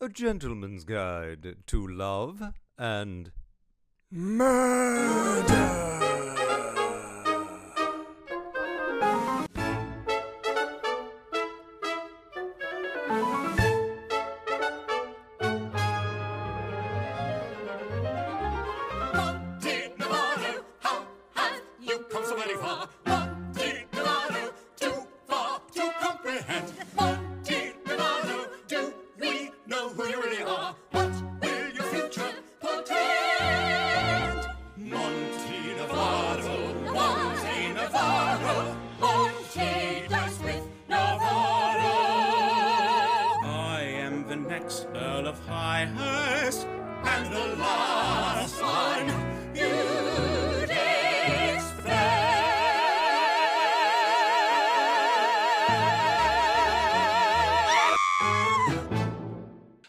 A Gentleman's Guide to Love and Murder.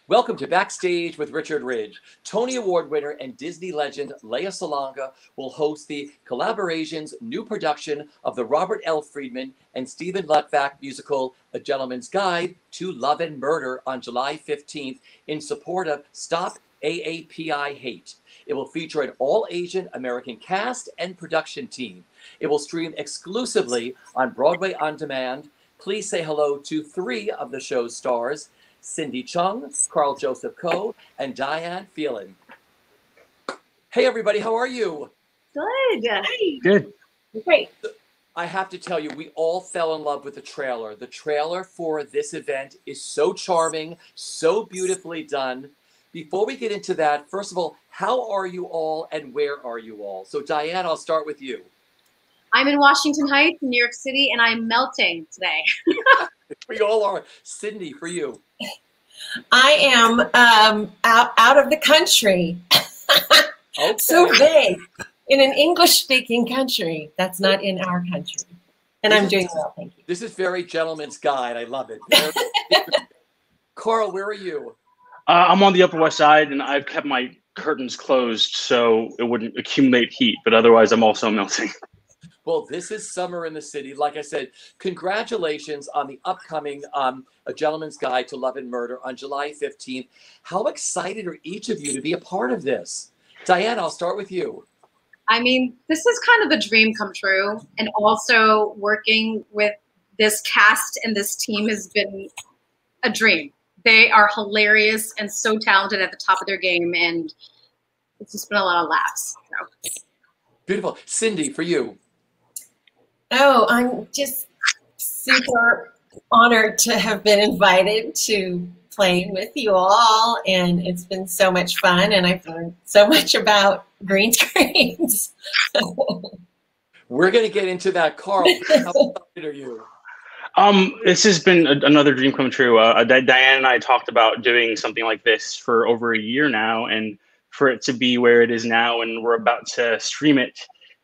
Welcome to Backstage with Richard Ridge. Tony Award winner and Disney legend Lea Salonga will host the CollaborAzian's new production of the Robert L. Friedman and Stephen Luttwak musical A Gentleman's Guide to Love and Murder on July 15th in support of Stop AAPI Hate. It will feature an all-Asian American cast and production team. It will stream exclusively on Broadway On Demand. Please say hello to three of the show's stars: Cindy Cheung, Karl Josef Co, and Diane Phelan. Hey everybody, how are you? Good. Hey. Good. Great. I have to tell you, we all fell in love with the trailer. The trailer for this event is so charming, so beautifully done. Before we get into that, first of all, how are you all and where are you all? So Diane, I'll start with you. I'm in Washington Heights, New York City, and I'm melting today. We all are. Cindy, for you. I am out of the country. Okay. So big. In an English-speaking country that's not in our country. And I'm doing well, thank you. This is very Gentleman's Guide. I love it. Karl, where are you? I'm on the Upper West Side, and I've kept my curtains closed so it wouldn't accumulate heat, but otherwise I'm also melting. Well, this is summer in the city. Like I said, congratulations on the upcoming A Gentleman's Guide to Love and Murder on July 15th. How excited are each of you to be a part of this? Diane, I'll start with you. I mean, this is kind of a dream come true. And also working with this cast and this team has been a dream. They are hilarious and so talented at the top of their game. And it's just been a lot of laughs. So. Beautiful. Cindy, for you. Oh, I'm just super honored to have been invited to play with you all, and it's been so much fun, and I've learned so much about green screens. We're going to get into that. Karl, how excited are you? This has been another dream come true. Diane and I talked about doing something like this for over a year now, and for it to be where it is now, and we're about to stream it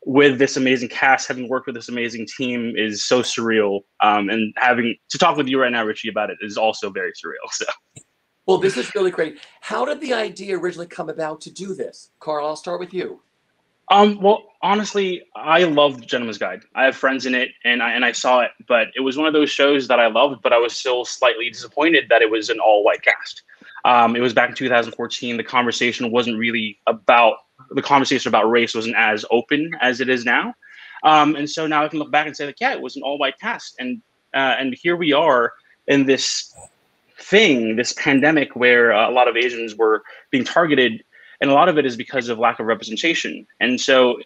with this amazing cast, having worked with this amazing team is so surreal. And having to talk with you right now, Richie, about it is also very surreal. So, well, this is really great. How did the idea originally come about to do this? Karl, I'll start with you. Well, honestly, I loved Gentleman's Guide. I have friends in it, and I saw it, but it was one of those shows that I loved, but I was still slightly disappointed that it was an all-white cast. It was back in 2014. The conversation wasn't really about the conversation about race wasn't as open as it is now. And so now I can look back and say, like, yeah, it was an all-white cast. And here we are in this thing, this pandemic where a lot of Asians were being targeted. And a lot of it is because of lack of representation. And so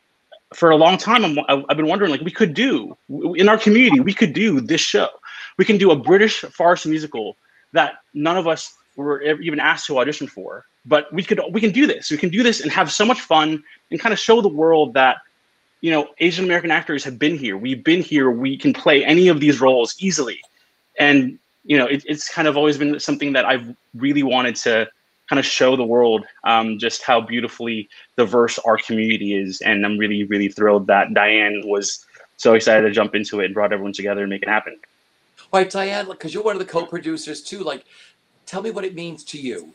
for a long time, I've been wondering, like, we could do, in our community, we could do this show. We can do a British farce musical that none of us were even asked to audition for. But we can do this. We can do this and have so much fun and kind of show the world that, you know, Asian American actors have been here. We've been here. We can play any of these roles easily. And, you know, it's kind of always been something that I've really wanted to kind of show the world just how beautifully diverse our community is. And I'm really, really thrilled that Diane was so excited to jump into it and brought everyone together and make it happen. All right, Diane, because you're one of the co-producers too, like, tell me what it means to you.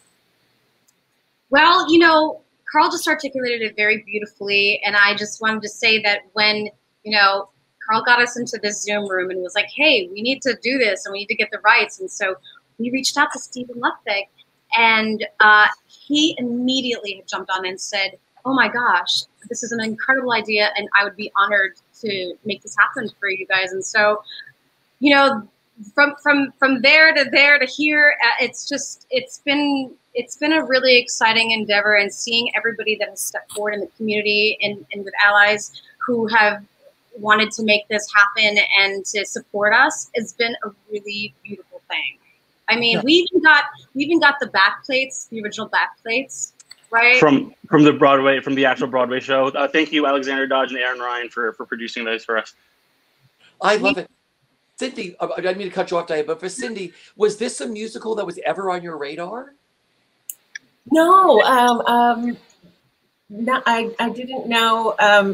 Well, you know, Karl just articulated it very beautifully, and I just wanted to say that when, you know, Karl got us into this Zoom room and was like, hey, we need to do this and we need to get the rights. And so we reached out to Stephen Luttwak, And he immediately jumped on and said, "Oh my gosh, this is an incredible idea, and I would be honored to make this happen for you guys." And so, you know, from there to here, it's been a really exciting endeavor, and seeing everybody that has stepped forward in the community and with allies who have wanted to make this happen and to support us has been a really beautiful thing. I mean, we even got the back plates, the original back plates. Right. From the actual Broadway show. Thank you, Alexander Dodge and Aaron Ryan, for producing those for us. I love it. Cindy, I didn't mean to cut you off, Diane, but for Cindy, was this a musical that was ever on your radar? No, no, I didn't know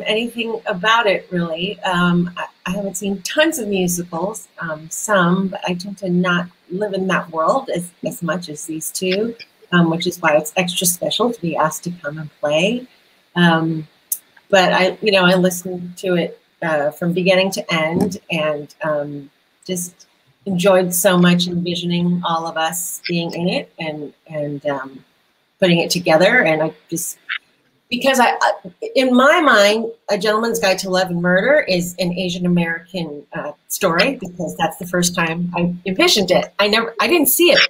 anything about it really. I haven't seen tons of musicals, some, but I tend to not live in that world as much as these two. Which is why it's extra special to be asked to come and play. But I listened to it from beginning to end, and just enjoyed so much envisioning all of us being in it and putting it together. And I just, because in my mind, A Gentleman's Guide to Love and Murder is an Asian American story, because that's the first time I envisioned it. I didn't see it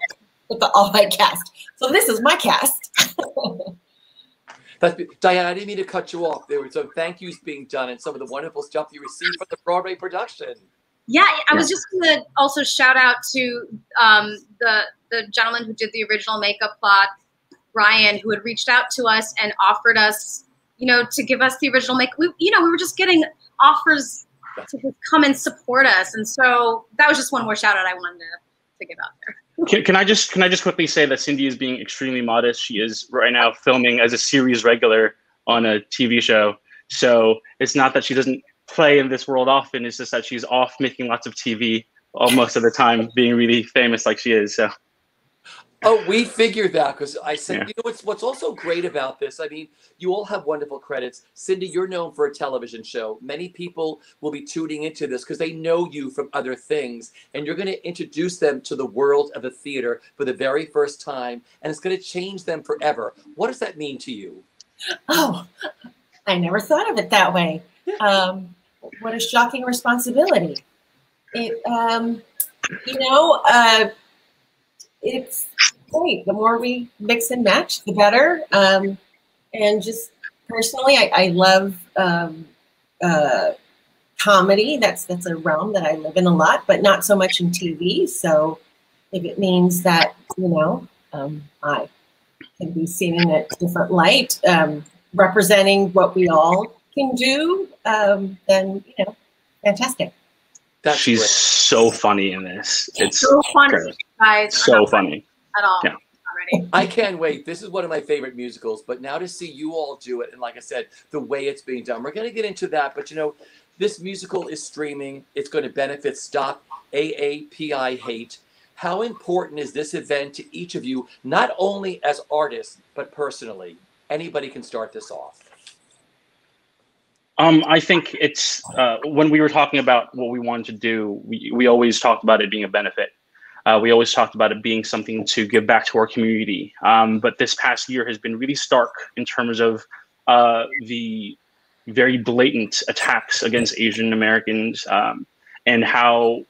with the all-white cast. So this is my cast. Diane, I didn't mean to cut you off. There were some thank yous being done and some of the wonderful stuff you received from the Broadway production. Yeah, I was just going to also shout out to the gentleman who did the original makeup plot, Ryan, who had reached out to us and offered us, to give us the original makeup. We were just getting offers to just come and support us. And so that was just one more shout out I wanted to give out there. Can I just quickly say that Cindy is being extremely modest. She is right now filming as a series regular on a TV show. So it's not that she doesn't play in this world often. It's just that she's off making lots of TV most of the time, being really famous like she is. So. Oh, we figured that, because I said, what's also great about this, I mean, you all have wonderful credits. Cindy, you're known for a television show. Many people will be tuning into this because they know you from other things, and you're going to introduce them to the world of the theater for the very first time, and it's going to change them forever. What does that mean to you? Oh, I never thought of it that way. What a shocking responsibility. It's great. The more we mix and match, the better. And just personally, I love comedy. That's a realm that I live in a lot, but not so much in TV. So if it means that, I can be seen in a different light, representing what we all can do, then, fantastic. She's great. So funny in this. It's so funny, guys. So funny. At all. Yeah. Already. I can't wait. This is one of my favorite musicals, but now to see you all do it, and like I said, the way it's being done, we're going to get into that, but this musical is streaming. It's going to benefit Stop AAPI Hate. How important is this event to each of you, not only as artists, but personally? Anybody can start this off. I think it's when we were talking about what we wanted to do, we always talked about it being a benefit. We always talked about it being something to give back to our community. But this past year has been really stark in terms of the very blatant attacks against Asian Americans, and how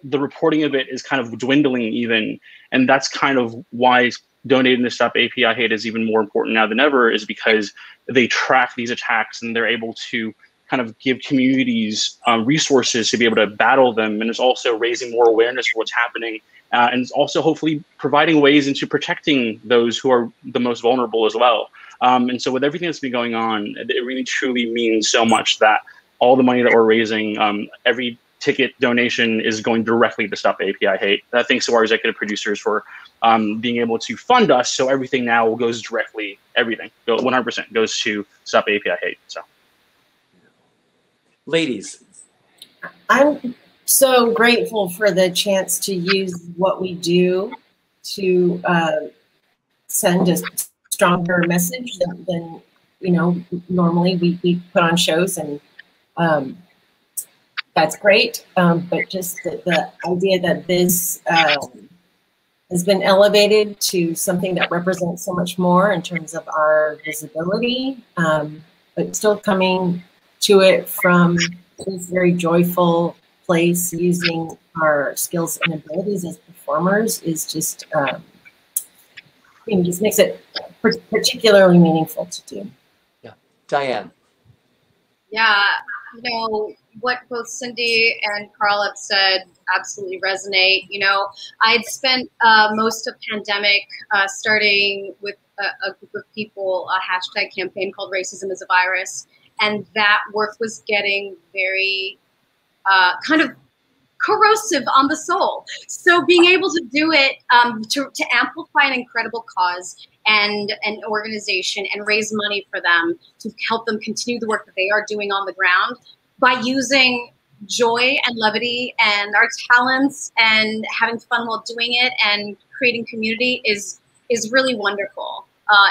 the reporting of it is kind of dwindling even. And that's kind of why donating to Stop API Hate is even more important now than ever, is because they track these attacks and they're able to kind of give communities resources to be able to battle them. And it's also raising more awareness for what's happening. And it's also hopefully providing ways into protecting those who are the most vulnerable as well. And so with everything that's been going on, it really truly means so much that all the money that we're raising, every ticket donation is going directly to Stop API Hate. Thanks to our executive producers for being able to fund us. So everything now goes directly, everything, 100% goes to Stop API Hate. So, ladies. I'm so grateful for the chance to use what we do to send a stronger message than normally we put on shows, and that's great. But just the idea that this has been elevated to something that represents so much more in terms of our visibility, but still coming to it from this very joyful place, using our skills and abilities as performers is just, just makes it particularly meaningful to do. Yeah. Diane. Yeah, you know, what both Cindy and Karl have said absolutely resonate. You know, I had spent most of pandemic starting with a group of people, a hashtag campaign called Racism is a Virus. And that work was getting very kind of corrosive on the soul. So being able to do it, to amplify an incredible cause and an organization and raise money for them to help them continue the work that they are doing on the ground by using joy and levity and our talents and having fun while doing it and creating community is really wonderful.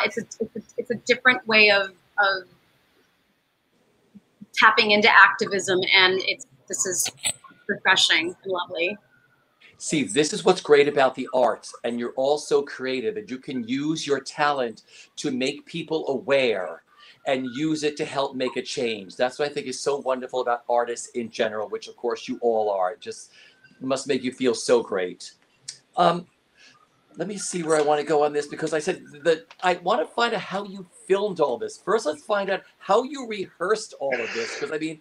It's a different way of tapping into activism, and this is refreshing and lovely. See, this is what's great about the arts, and you're all so creative, and you can use your talent to make people aware and use it to help make a change. That's what I think is so wonderful about artists in general, which of course you all are. It just must make you feel so great. Let me see where I want to go on this, because I said that I want to find out how you filmed all this. First, let's find out how you rehearsed all of this, because I mean,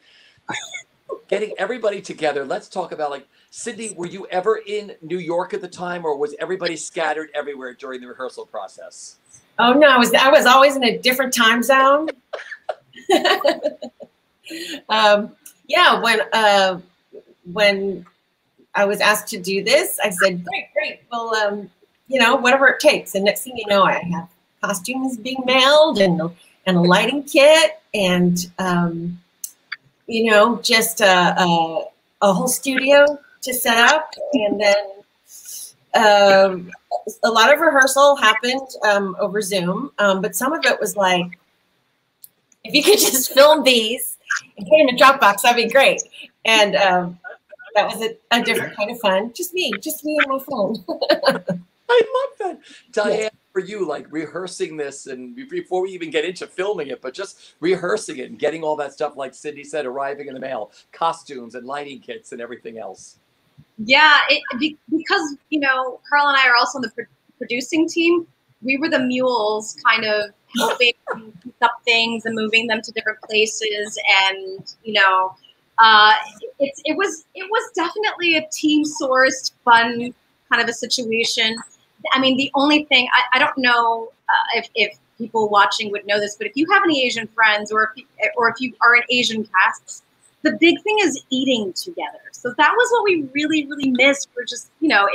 getting everybody together. Let's talk about, like, Cindy, were you ever in New York at the time, or was everybody scattered everywhere during the rehearsal process? Oh no, I was always in a different time zone. Yeah, when I was asked to do this, I said, great, well, you know, whatever it takes. And next thing you know, I have costumes being mailed and a lighting kit and you know, just a whole studio to set up, and then a lot of rehearsal happened over Zoom, but some of it was like, if you could just film these and put them in a Dropbox, that'd be great. And that was a different kind of fun. Just me and my phone. I love that. Diane, for you, like rehearsing this, and before we even get into filming it, but just rehearsing it and getting all that stuff, like Cindy said, arriving in the mail, costumes and lighting kits and everything else. Yeah, because, you know, Karl and I are also on the producing team. We were the mules, kind of helping pick up things and moving them to different places, and you know, it was definitely a team-sourced, fun kind of a situation. I mean, the only thing, I don't know if people watching would know this, but if you have any Asian friends, or if you are an Asian cast, the big thing is eating together. So that was what we really, really missed. We're just, you know,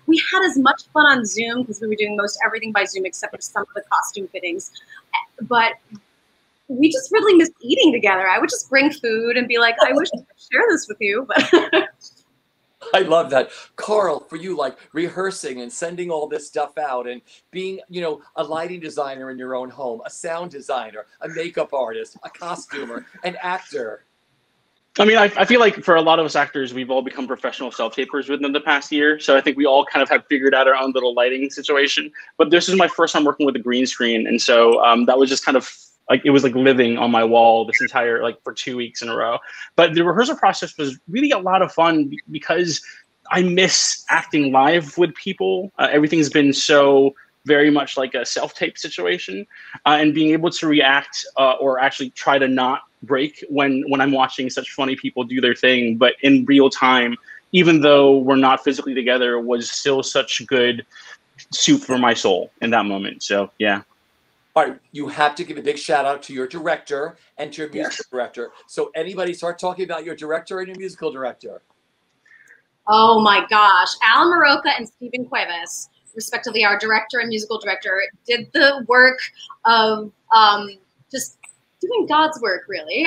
we had as much fun on Zoom because we were doing most everything by Zoom except for some of the costume fittings. But we just really missed eating together. I would just bring food and be like, I wish I could share this with you, but I love that. Karl, for you, like rehearsing and sending all this stuff out and being, you know, a lighting designer in your own home, a sound designer, a makeup artist, a costumer, an actor. I mean, I feel like for a lot of us actors, we've all become professional self-tapers within the past year. So I think we all kind of have figured out our own little lighting situation. But this is my first time working with a green screen. And so that was just kind of like, it was like living on my wall this entire, like for 2 weeks in a row. But the rehearsal process was really a lot of fun because I miss acting live with people. Everything's been so very much like a self-tape situation, and being able to react or actually try to not break when I'm watching such funny people do their thing, but in real time, even though we're not physically together, was still such good soup for my soul in that moment. So yeah. All right, you have to give a big shout out to your director and to your musical director. So anybody start talking about your director and your musical director. Oh my gosh, Alan Maroka and Stephen Cuevas, respectively, our director and musical director, did the work of just doing God's work, really,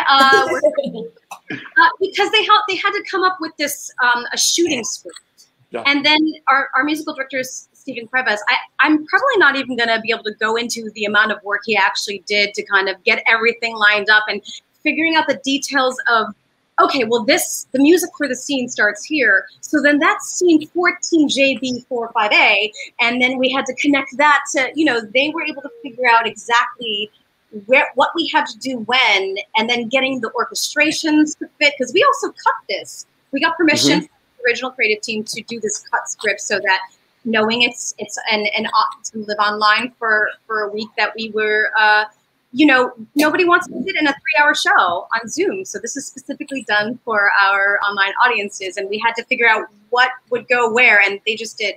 because they had to come up with this a shooting script, and then our musical director Stephen Cuevas. I'm probably not even going to be able to go into the amount of work he actually did to kind of get everything lined up and figuring out the details of okay, well, the music for the scene starts here. So then that's scene 14JB45A. And then we had to connect that to, they were able to figure out exactly what we had to do when, and then getting the orchestrations to fit. Because we also cut this. We got permission from the original creative team to do this cut script so that knowing it's to live online for a week that we were, nobody wants to sit in a 3-hour show on Zoom. So this is specifically done for our online audiences. And we had to figure out what would go where. And they just did.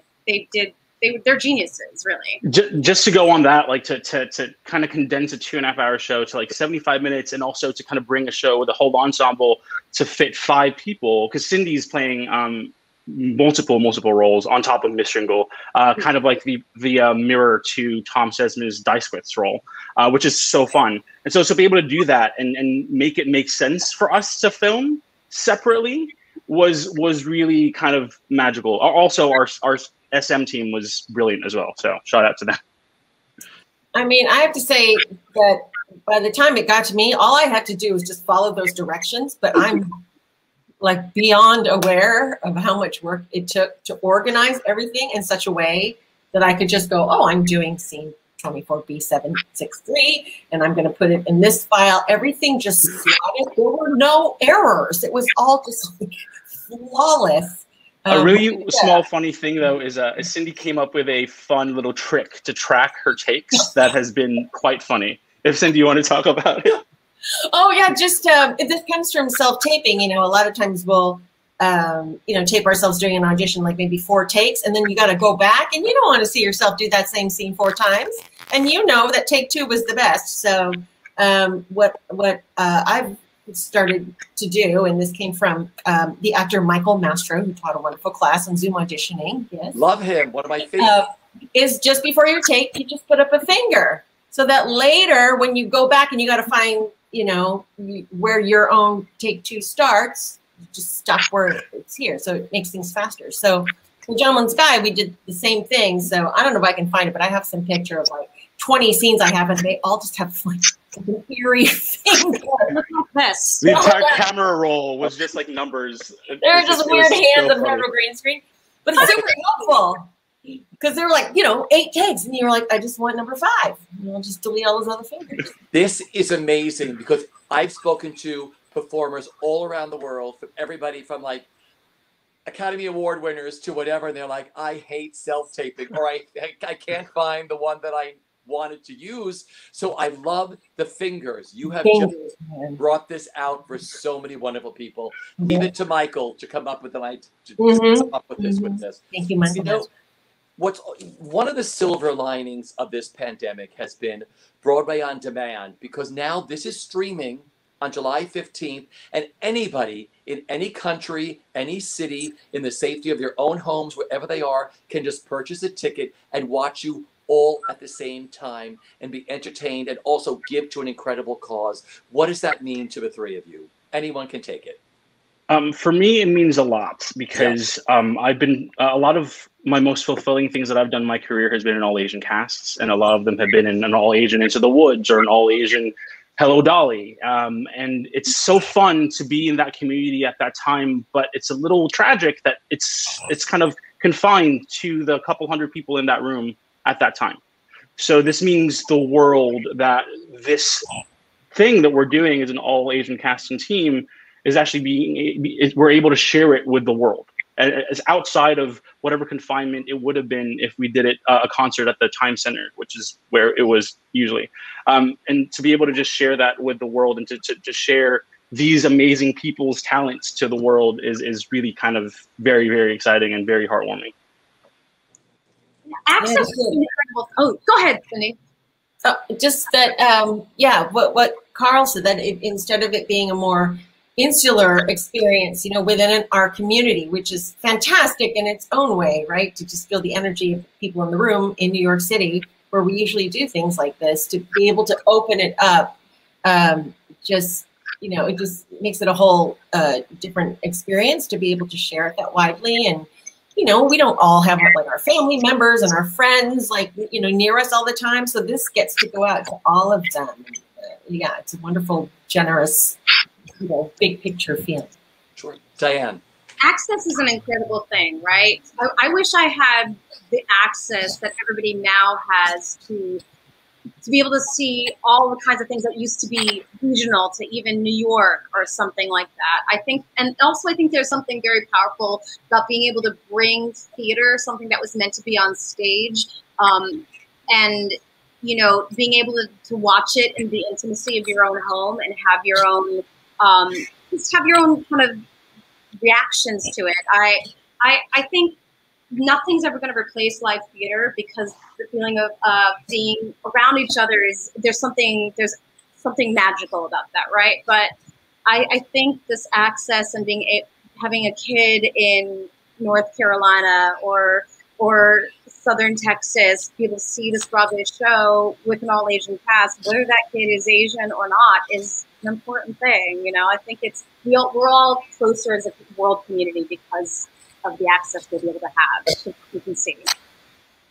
They're geniuses, really. Just to go on that, like to kind of condense a 2.5-hour show to like 75 minutes, and also to kind of bring a show with a whole ensemble to fit 5 people, because Cindy's playing multiple roles on top of Miss Jingle, kind of like the mirror to Tom Sesma's Dicewith's role, which is so fun. And so to be able to do that and make it make sense for us to film separately was really kind of magical. Also, our SM team was brilliant as well. So shout out to them. I mean, I have to say that by the time it got to me, all I had to do was just follow those directions. But I'm like beyond aware of how much work it took to organize everything in such a way that I could just go, oh, I'm doing scene 24B763, and I'm going to put it in this file. Everything just slotted. There were no errors. It was all just like flawless. A really small funny thing though is Cindy came up with a fun little trick to track her takes that has been quite funny. If Cindy, you want to talk about it? Oh yeah, just this comes from self-taping. A lot of times we'll tape ourselves doing an audition, like maybe 4 takes, and then you got to go back, and you don't want to see yourself do that same scene 4 times, and that take 2 was the best. So what I've started to do, and this came from the actor Michael Mastro, who taught a wonderful class on Zoom auditioning. Yes, love him. One of my favorites. Is just before your take, you just put up a finger, so that later when you go back and you got to find, where your own take 2 starts, you just stop where it's here, so it makes things faster. So for Gentleman's Guide, we did the same thing. So I don't know if I can find it, but I have some picture of like 20 scenes I have, and they all just have like an eerie finger. This. The entire camera roll was just like numbers. They're just weird hands on a green screen, but it's super helpful because they were like, 8 takes, and you were like, I just want number 5. And I'll just delete all those other fingers. This is amazing because I've spoken to performers all around the world, from everybody from like Academy Award winners to whatever, and they're like, I hate self-taping, or I can't find the one that I wanted to use. So I love the fingers. You have just brought this out for so many wonderful people, even to Michael, to come up with come up with this. Thank you, Michael. What's one of the silver linings of this pandemic has been Broadway on Demand, because now this is streaming on July 15th, and anybody in any country, any city, in the safety of their own homes, wherever they are, can just purchase a ticket and watch you all at the same time and be entertained, and also give to an incredible cause. What does that mean to the 3 of you? Anyone can take it. For me, it means a lot, because I've been a lot of my most fulfilling things that I've done in my career has been in all Asian casts, and a lot of them have been in an all Asian Into the Woods or an all Asian Hello Dolly. And it's so fun to be in that community at that time, but it's a little tragic that it's kind of confined to the couple hundred people in that room at that time. So this means the world that this thing that we're doing as an all Asian cast and team is actually we're able to share it with the world. As outside of whatever confinement it would have been if we did it a concert at the Time Center, which is where it was usually. And to be able to just share that with the world, and to share these amazing people's talents to the world is really kind of very, very exciting and very heartwarming. Access is incredible. Oh, go ahead, Cindy. Just that, what Karl said, that instead of it being a more insular experience, within our community, which is fantastic in its own way, right? To just feel the energy of people in the room in New York City, where we usually do things like this, to be able to open it up, it just makes it a whole different experience to be able to share it that widely. And we don't all have like our family members and our friends near us all the time, so this gets to go out to all of them. Yeah, it's a wonderful, generous big picture feeling. Sure. Diane. Access is an incredible thing, right? I wish I had the access that everybody now has to be able to see all the kinds of things that used to be regional to even New York or something like that. I think, and also I think there's something very powerful about being able to bring theater, something that was meant to be on stage, and you know, being able to watch it in the intimacy of your own home and have your own, just have your own kind of reactions to it. I think nothing's ever going to replace live theater, because the feeling of being around each other there's something magical about that, right? But I think this access and having a kid in North Carolina or Southern Texas be able to see this Broadway show with an all Asian cast, whether that kid is Asian or not, is an important thing. You know, I think we're all closer as a world community because of the access we'll be able to have. You can see.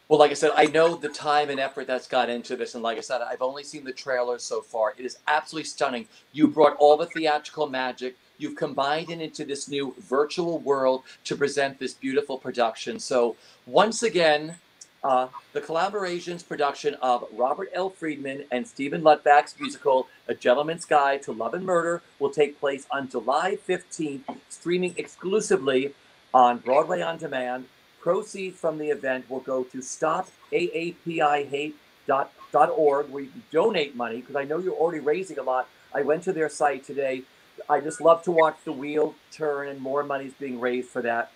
Well, like I said, I know the time and effort that's gone into this, and like I said, I've only seen the trailer so far. It is absolutely stunning. You brought all the theatrical magic. You've combined it into this new virtual world to present this beautiful production. So once again, the CollaborAzian's production of Robert L. Friedman and Stephen Lutbak's musical, A Gentleman's Guide to Love and Murder, will take place on July 15th, streaming exclusively on Broadway On Demand. Proceeds from the event will go to stopaapihate.org, where you can donate money, because I know you're already raising a lot. I went to their site today. I just love to watch the wheel turn, and more money is being raised for that.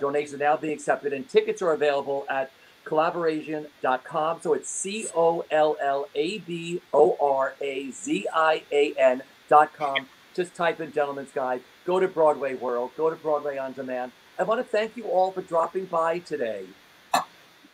Donations are now being accepted, and tickets are available at CollaborAzian.com. So it's CollaborAzian.com. Just type in Gentleman's Guide. Go to Broadway World. Go to Broadway On Demand. I want to thank you all for dropping by today.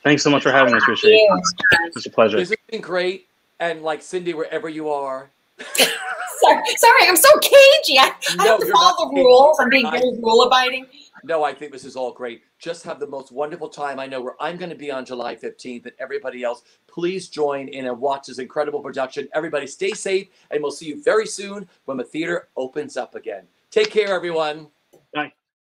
Thanks so much for having us, Richard. It's a pleasure. This has been great. And like Cindy, wherever you are. Sorry, I'm so cagey. I have to follow the rules. I'm being very rule-abiding. No, I think this is all great. Just have the most wonderful time. I know where I'm going to be on July 15th, and everybody else, please join in and watch this incredible production. Everybody stay safe, and we'll see you very soon when the theater opens up again. Take care, everyone.